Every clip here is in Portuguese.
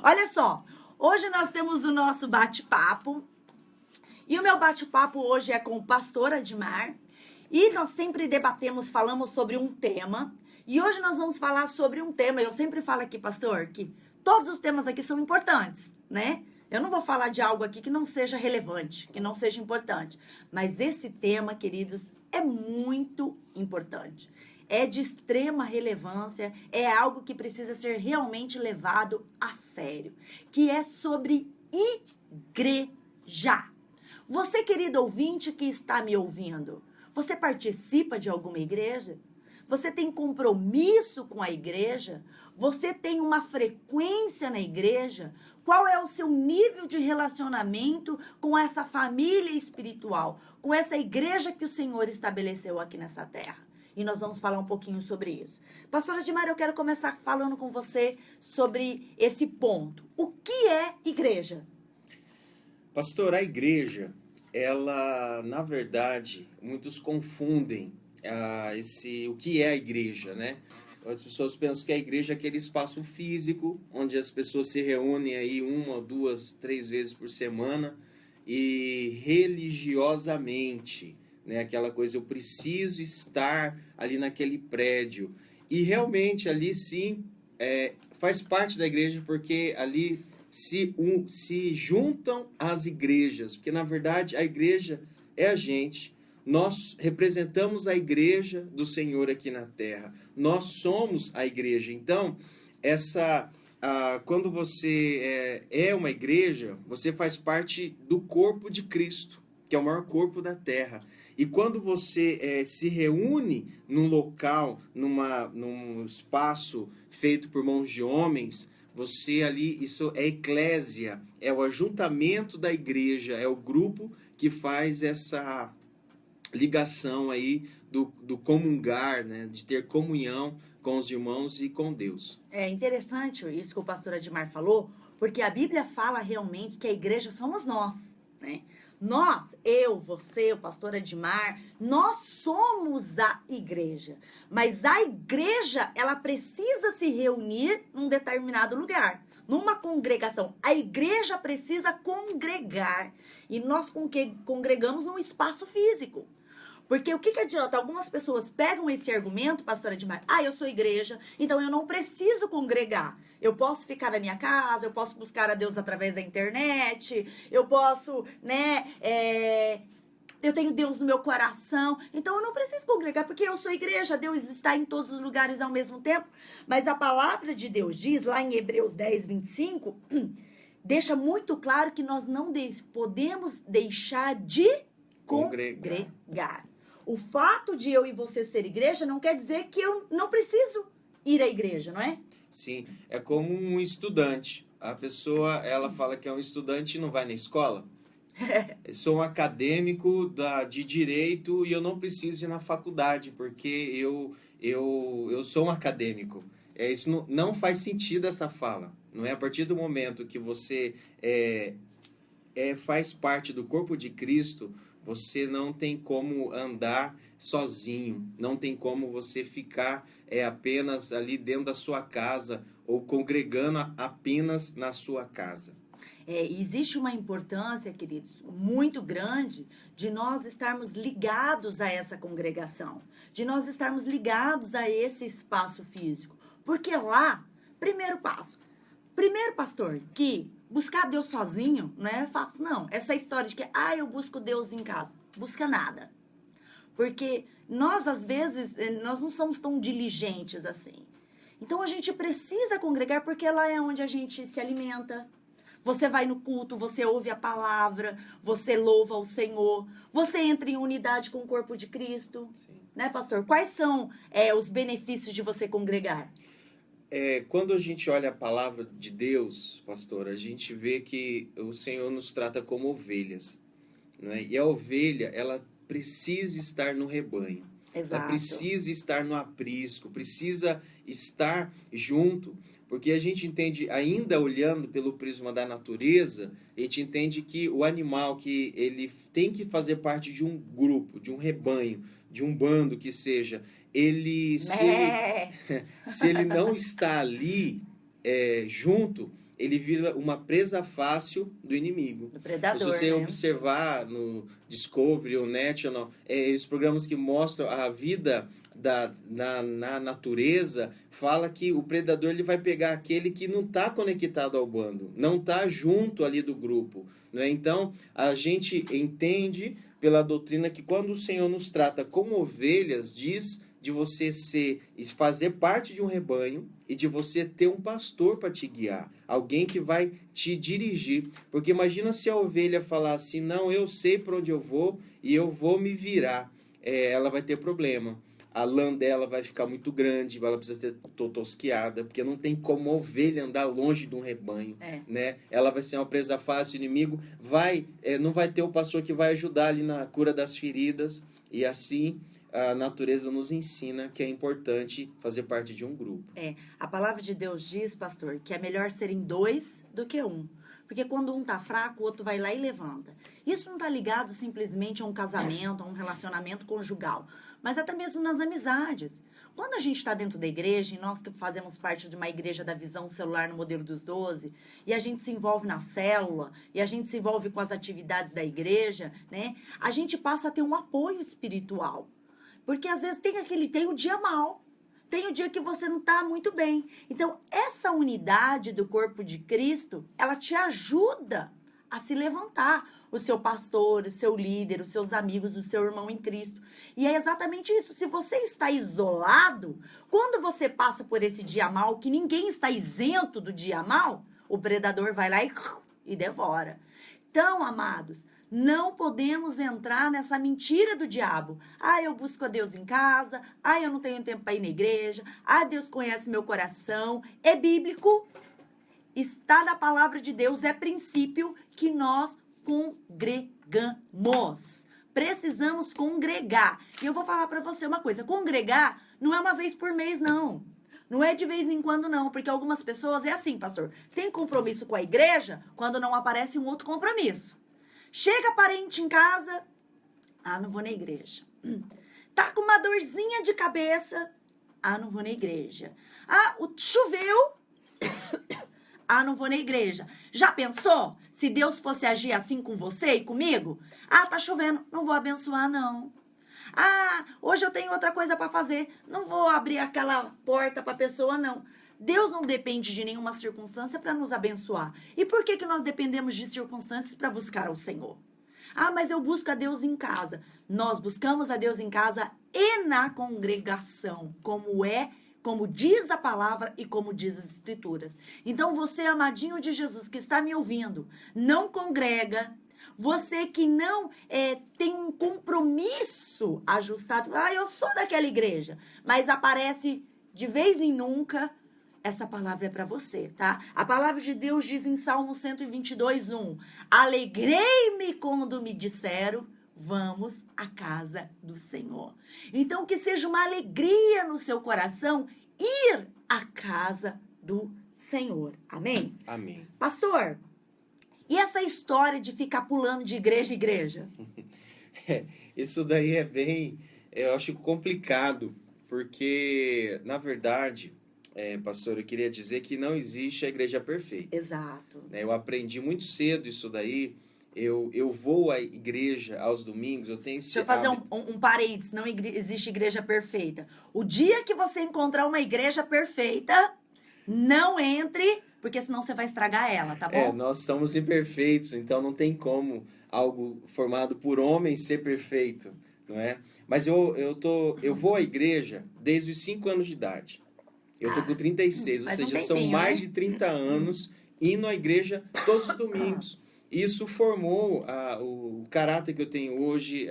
Olha só, hoje nós temos o nosso bate-papo. E o meu bate-papo hoje é com o pastor Admar. E nós sempre debatemos, falamos sobre um tema. E hoje nós vamos falar sobre um tema. Eu sempre falo aqui, pastor, que todos os temas aqui são importantes, né? Eu não vou falar de algo aqui que não seja relevante, que não seja importante. Mas esse tema, queridos, é muito importante. É de extrema relevância, é algo que precisa ser realmente levado a sério, que é sobre igreja. Você, querido ouvinte que está me ouvindo, você participa de alguma igreja? Você tem compromisso com a igreja? Você tem uma frequência na igreja? Qual é o seu nível de relacionamento com essa família espiritual, com essa igreja que o Senhor estabeleceu aqui nessa terra? E nós vamos falar um pouquinho sobre isso. Pastora Admar, eu quero começar falando com você sobre esse ponto. O que é igreja? Pastor, a igreja, ela, na verdade, muitos confundem o que é a igreja, né? As pessoas pensam que a igreja é aquele espaço físico, onde as pessoas se reúnem aí 1, 2, 3 vezes por semana e religiosamente, né? Aquela coisa, eu preciso estar ali naquele prédio. E realmente ali sim faz parte da igreja, porque ali se juntam as igrejas, porque na verdade a igreja é a gente. Nós representamos a igreja do Senhor aqui na terra. Nós somos a igreja. Então, quando você é uma igreja, você faz parte do corpo de Cristo, que é o maior corpo da terra. E quando você se reúne num local, num espaço feito por mãos de homens, você ali, isso é eclésia, é o ajuntamento da igreja, é o grupo que faz essa ligação aí do comungar, né, de ter comunhão com os irmãos e com Deus. É interessante isso que o pastor Admar falou, porque a Bíblia fala realmente que a igreja somos nós, né? Nós, eu, você, o pastor Admar, nós somos a igreja. Mas a igreja, ela precisa se reunir num determinado lugar, numa congregação. A igreja precisa congregar. E nós congregamos num espaço físico. Porque o que adianta? Algumas pessoas pegam esse argumento, pastora Edmar, eu sou igreja, então eu não preciso congregar. Eu posso ficar na minha casa, eu posso buscar a Deus através da internet, eu posso, eu tenho Deus no meu coração, então eu não preciso congregar, porque eu sou igreja, Deus está em todos os lugares ao mesmo tempo. Mas a palavra de Deus diz, lá em Hebreus 10, 25, deixa muito claro que nós não podemos deixar de congregar. O fato de eu e você ser igreja não quer dizer que eu não preciso ir à igreja, não é? Sim, é como um estudante. A pessoa, ela fala que é um estudante e não vai na escola. Eu sou um acadêmico de direito e eu não preciso ir na faculdade, porque eu sou um acadêmico. Isso não faz sentido essa fala. Não é a partir do momento que você faz parte do corpo de Cristo, você não tem como andar sozinho, não tem como você ficar apenas ali dentro da sua casa ou congregando apenas na sua casa. Existe uma importância, queridos, muito grande de nós estarmos ligados a essa congregação, de nós estarmos ligados a esse espaço físico. Porque lá, primeiro, pastor, que buscar Deus sozinho não é fácil, não. Essa história de que, eu busco Deus em casa. Busca nada. Porque nós, às vezes, nós não somos tão diligentes assim. Então, a gente precisa congregar porque lá é onde a gente se alimenta. Você vai no culto, você ouve a palavra, você louva o Senhor, você entra em unidade com o corpo de Cristo. Sim. Né, pastor? Quais são os benefícios de você congregar? Quando a gente olha a palavra de Deus, pastor, a gente vê que o Senhor nos trata como ovelhas, não é? E a ovelha, ela precisa estar no rebanho. Exato. Ela precisa estar no aprisco, precisa estar junto, porque a gente entende, ainda olhando pelo prisma da natureza, a gente entende que o animal, que ele tem que fazer parte de um grupo, de um rebanho, de um bando que seja, se ele não está ali junto, ele vira uma presa fácil do inimigo. Do predador, Se você né? observar no Discovery ou National, os programas que mostram a vida na natureza, fala que o predador ele vai pegar aquele que não está conectado ao bando, não está junto ali do grupo. Né? Então, a gente entende pela doutrina que quando o Senhor nos trata como ovelhas, diz de você fazer parte de um rebanho e de você ter um pastor para te guiar, alguém que vai te dirigir. Porque imagina se a ovelha falar assim, não, eu sei para onde eu vou e eu vou me virar. Ela vai ter problema. A lã dela vai ficar muito grande, ela precisa ser tosquiada, porque não tem como a ovelha andar longe de um rebanho, né? Ela vai ser uma presa fácil, o inimigo não vai ter o pastor que vai ajudar ali na cura das feridas, e assim a natureza nos ensina que é importante fazer parte de um grupo. A palavra de Deus diz, pastor, que é melhor serem 2 do que 1. Porque quando um tá fraco, o outro vai lá e levanta. Isso não tá ligado simplesmente a um casamento, a um relacionamento conjugal, mas até mesmo nas amizades. Quando a gente está dentro da igreja, e nós que fazemos parte de uma igreja da visão celular no modelo dos 12, e a gente se envolve na célula, e a gente se envolve com as atividades da igreja, né? A gente passa a ter um apoio espiritual. Porque às vezes tem o dia mal. Tem o dia que você não está muito bem. Então, essa unidade do corpo de Cristo, ela te ajuda a se levantar. O seu pastor, o seu líder, os seus amigos, o seu irmão em Cristo. E é exatamente isso. Se você está isolado, quando você passa por esse dia mal, que ninguém está isento do dia mal, o predador vai lá e devora. Então, amados, não podemos entrar nessa mentira do diabo. Eu busco a Deus em casa. Eu não tenho tempo para ir na igreja. Deus conhece meu coração. É bíblico. Está na palavra de Deus. É princípio que nós congregamos. Precisamos congregar. E eu vou falar para você uma coisa. Congregar não é uma vez por mês, não. Não é de vez em quando, não. Porque algumas pessoas é assim, pastor. Tem compromisso com a igreja quando não aparece um outro compromisso. Chega parente em casa, não vou na igreja. Tá com uma dorzinha de cabeça, não vou na igreja. Choveu, não vou na igreja. Já pensou se Deus fosse agir assim com você e comigo? Tá chovendo, não vou abençoar, não. Hoje eu tenho outra coisa para fazer, não vou abrir aquela porta para a pessoa, não. Deus não depende de nenhuma circunstância para nos abençoar. E por que nós dependemos de circunstâncias para buscar ao Senhor? Mas eu busco a Deus em casa. Nós buscamos a Deus em casa e na congregação, como diz a palavra e como diz as Escrituras. Então, você, amadinho de Jesus, que está me ouvindo, não congrega. Você que não tem um compromisso ajustado. Eu sou daquela igreja, mas aparece de vez em nunca. Essa palavra é para você, tá? A palavra de Deus diz em Salmo 122:1: alegrei-me quando me disseram, vamos à casa do Senhor. Então, que seja uma alegria no seu coração ir à casa do Senhor. Amém? Amém. Pastor, e essa história de ficar pulando de igreja em igreja? Isso daí eu acho complicado, porque, na verdade... pastor, eu queria dizer que não existe a igreja perfeita. Exato. Eu aprendi muito cedo isso daí. Eu vou à igreja aos domingos, eu tenho esse Deixa eu fazer hábito. um parênteses, não existe igreja perfeita. O dia que você encontrar uma igreja perfeita, não entre, porque senão você vai estragar ela, tá bom? Nós somos imperfeitos, então não tem como algo formado por homens ser perfeito, não é? Mas eu vou à igreja desde os 5 anos de idade. Eu tô com 36, ou seja, são mais de 30 anos indo à igreja todos os domingos. Isso formou o caráter que eu tenho hoje,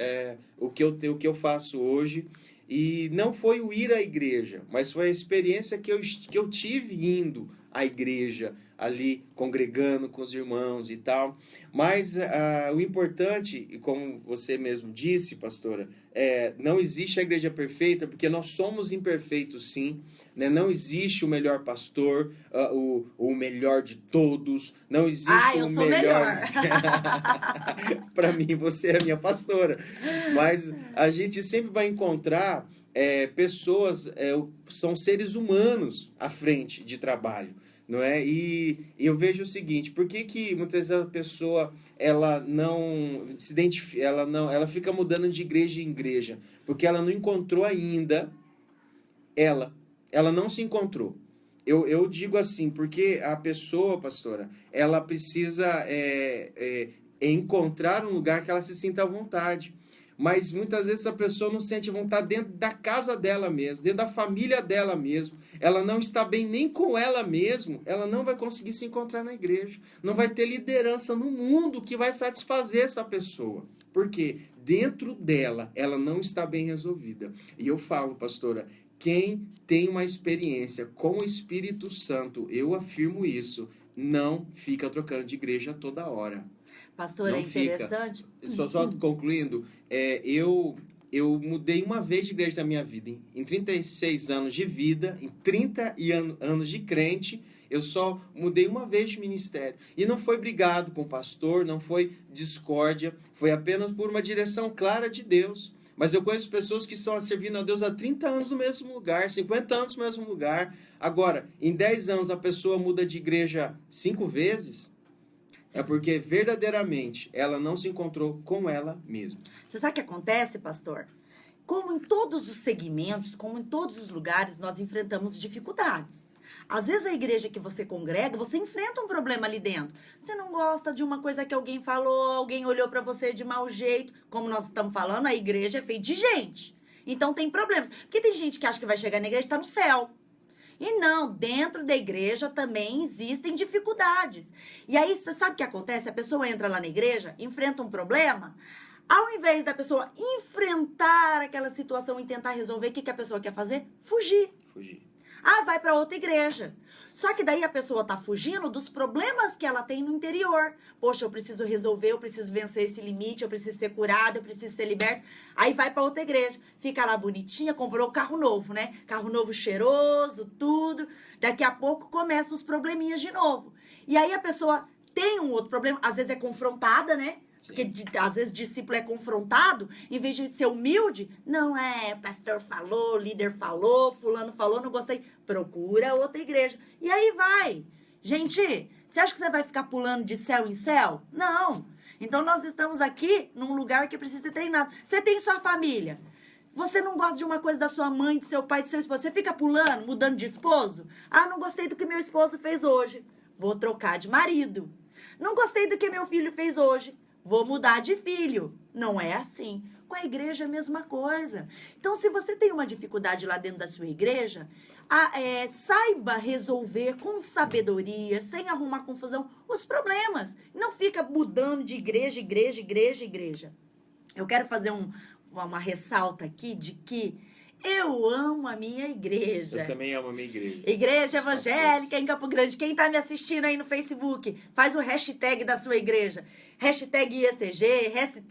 o que eu faço hoje. E não foi o ir à igreja, mas foi a experiência que eu tive indo à igreja, ali congregando com os irmãos e tal. Mas o importante, e como você mesmo disse, pastora, não existe a igreja perfeita, porque nós somos imperfeitos, sim. Né? Não existe o melhor pastor, o melhor de todos. Não existe eu sou melhor. Para mim, você é a minha pastora. Mas a gente sempre vai encontrar pessoas, são seres humanos à frente de trabalho. não é? E eu vejo o seguinte, por que que muitas vezes a pessoa ela não se identifica, ela fica mudando de igreja em igreja, porque ela não encontrou ainda ela não se encontrou. Eu digo assim, porque a pessoa, pastora, ela precisa encontrar um lugar que ela se sinta à vontade. Mas muitas vezes a pessoa não sente vontade dentro da casa dela mesmo, dentro da família dela mesmo. Ela não está bem nem com ela mesmo, ela não vai conseguir se encontrar na igreja. Não vai ter liderança no mundo que vai satisfazer essa pessoa. Porque dentro dela, ela não está bem resolvida. E eu falo, pastora, quem tem uma experiência com o Espírito Santo, eu afirmo isso, não fica trocando de igreja toda hora. Pastor, é interessante. Só concluindo, eu mudei uma vez de igreja na minha vida. Em 36 anos de vida, em 30 anos de crente, eu só mudei uma vez de ministério. E não foi brigado com o pastor, não foi discórdia, foi apenas por uma direção clara de Deus. Mas eu conheço pessoas que estão servindo a Deus há 30 anos no mesmo lugar, 50 anos no mesmo lugar. Agora, em 10 anos a pessoa muda de igreja 5 vezes, é porque verdadeiramente ela não se encontrou com ela mesma. Você sabe o que acontece, pastor? Como em todos os segmentos, como em todos os lugares, nós enfrentamos dificuldades. Às vezes a igreja que você congrega, você enfrenta um problema ali dentro. Você não gosta de uma coisa que alguém falou, alguém olhou pra você de mau jeito. Como nós estamos falando, a igreja é feita de gente. Então tem problemas. Porque tem gente que acha que vai chegar na igreja e está no céu. E não, dentro da igreja também existem dificuldades. E aí, você sabe o que acontece? A pessoa entra lá na igreja, enfrenta um problema. Ao invés da pessoa enfrentar aquela situação e tentar resolver, o que a pessoa quer fazer? Fugir. Ah, vai para outra igreja. Só que daí a pessoa tá fugindo dos problemas que ela tem no interior. Poxa, eu preciso resolver, eu preciso vencer esse limite, eu preciso ser curada, eu preciso ser liberta. Aí vai para outra igreja. Fica lá bonitinha, comprou carro novo, né? Carro novo cheiroso, tudo. Daqui a pouco começam os probleminhas de novo. E aí a pessoa tem um outro problema, às vezes é confrontada, né? Sim. Porque às vezes discípulo é confrontado, em vez de ser humilde, não é, pastor falou, líder falou, fulano falou, não gostei, procura outra igreja. E aí vai. Gente, você acha que você vai ficar pulando de céu em céu? Não. Então nós estamos aqui num lugar que precisa ser treinado. Você tem sua família. Você não gosta de uma coisa da sua mãe, do seu pai, do seu esposo. Você fica pulando, mudando de esposo? Ah, não gostei do que meu esposo fez hoje. Vou trocar de marido. Não gostei do que meu filho fez hoje. Vou mudar de filho. Não é assim. Com a igreja é a mesma coisa. Então, se você tem uma dificuldade lá dentro da sua igreja, saiba resolver com sabedoria, sem arrumar confusão, os problemas. Não fica mudando de igreja. Eu quero fazer uma ressalta aqui de que eu amo a minha igreja. Eu também amo a minha igreja. Igreja evangélica em Campo Grande. Quem tá me assistindo aí no Facebook, faz o hashtag da sua igreja. Hashtag IECG,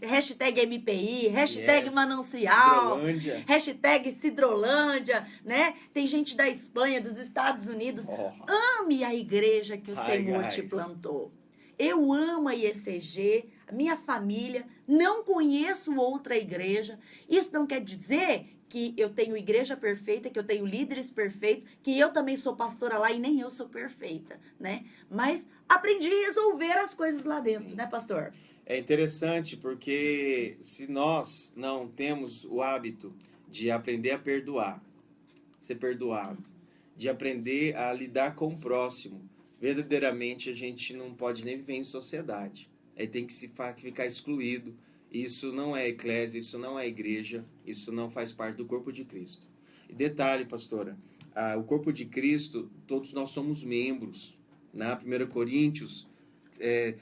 hashtag MPI, hashtag Manancial, Cidrolândia. Hashtag Cidrolândia, né? Tem gente da Espanha, dos Estados Unidos. Ame a igreja que o Senhor te plantou. Eu amo a IECG, a minha família, não conheço outra igreja. Isso não quer dizer que eu tenho igreja perfeita, que eu tenho líderes perfeitos, que eu também sou pastora lá e nem eu sou perfeita, né? Mas aprendi a resolver as coisas lá dentro, né, pastor? É interessante porque se nós não temos o hábito de aprender a perdoar, ser perdoado, de aprender a lidar com o próximo, verdadeiramente a gente não pode nem viver em sociedade. Aí tem que ficar excluído. Isso não é eclésia, isso não é igreja, isso não faz parte do corpo de Cristo. E detalhe, pastora, o corpo de Cristo, todos nós somos membros. Na 1 Coríntios,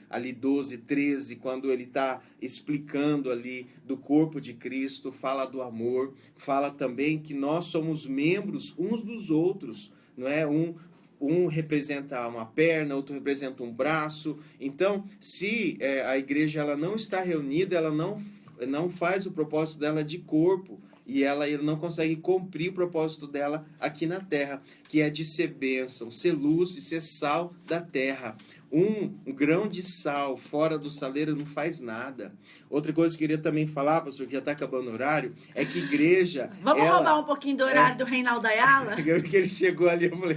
ali 12, 13, quando ele está explicando ali do corpo de Cristo, fala do amor, fala também que nós somos membros uns dos outros, não é? Um representa uma perna, outro representa um braço. Então, se a igreja ela não está reunida, ela não faz o propósito dela de corpo. e ela não consegue cumprir o propósito dela aqui na terra, que é de ser bênção, ser luz e ser sal da terra. Um grão de sal fora do saleiro não faz nada. Outra coisa que eu queria também falar, pastor, que já está acabando o horário, é que igreja... Vamos roubar um pouquinho do horário do Reinaldo Ayala? Que ele chegou ali, eu falei,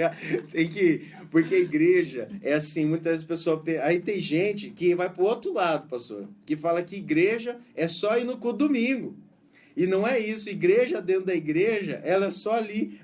tem que... Porque a igreja é assim, muitas pessoas... Aí tem gente que vai para o outro lado, pastor, que fala que igreja é só ir no domingo. E não é isso. Igreja dentro da igreja, ela é só ali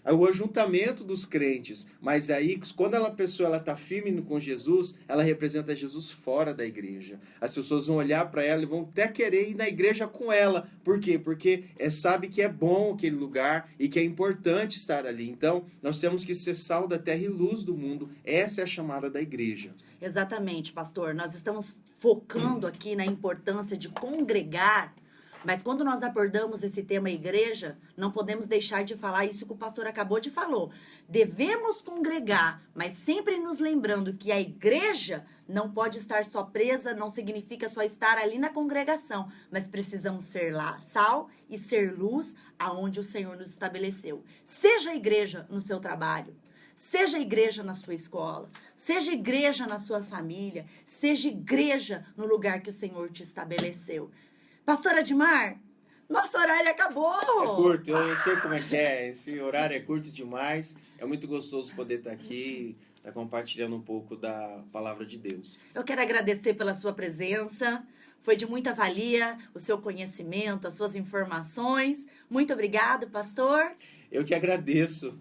o ajuntamento dos crentes. Mas aí, quando a pessoa está firme com Jesus, ela representa Jesus fora da igreja. As pessoas vão olhar para ela e vão até querer ir na igreja com ela. Por quê? Porque sabe que é bom aquele lugar e que é importante estar ali. Então, nós temos que ser sal da terra e luz do mundo. Essa é a chamada da igreja. Exatamente, pastor. Nós estamos focando aqui na importância de congregar. Mas quando nós abordamos esse tema igreja, não podemos deixar de falar isso que o pastor acabou de falar. Devemos congregar, mas sempre nos lembrando que a igreja não pode estar só presa, não significa só estar ali na congregação, mas precisamos ser lá sal e ser luz aonde o Senhor nos estabeleceu. Seja igreja no seu trabalho, seja igreja na sua escola, seja igreja na sua família, seja igreja no lugar que o Senhor te estabeleceu. Pastora Edmar, nosso horário acabou. É curto, eu sei como é que é. Esse horário é curto demais. É muito gostoso poder estar aqui, estar compartilhando um pouco da palavra de Deus. Eu quero agradecer pela sua presença. Foi de muita valia o seu conhecimento, as suas informações. Muito obrigado, pastor. Eu que agradeço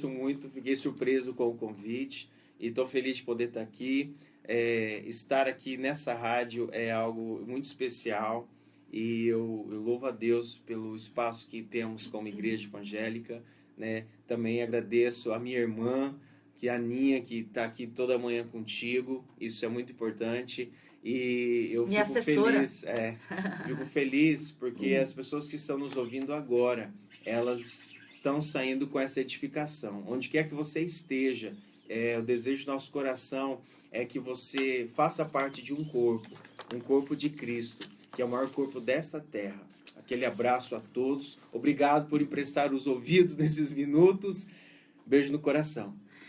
muito. Fiquei surpreso com o convite e estou feliz de poder estar aqui. Estar aqui nessa rádio é algo muito especial. E eu louvo a Deus pelo espaço que temos como igreja evangélica, né? Também agradeço a minha irmã, que é a Aninha, que está aqui toda manhã contigo. Isso é muito importante. E eu minha fico assessora. Fico feliz porque as pessoas que estão nos ouvindo agora, elas estão saindo com essa edificação. Onde quer que você esteja, o desejo do nosso coração é que você faça parte de um corpo de Cristo, que é o maior corpo desta terra. Aquele abraço a todos. Obrigado por emprestar os ouvidos nesses minutos. Beijo no coração.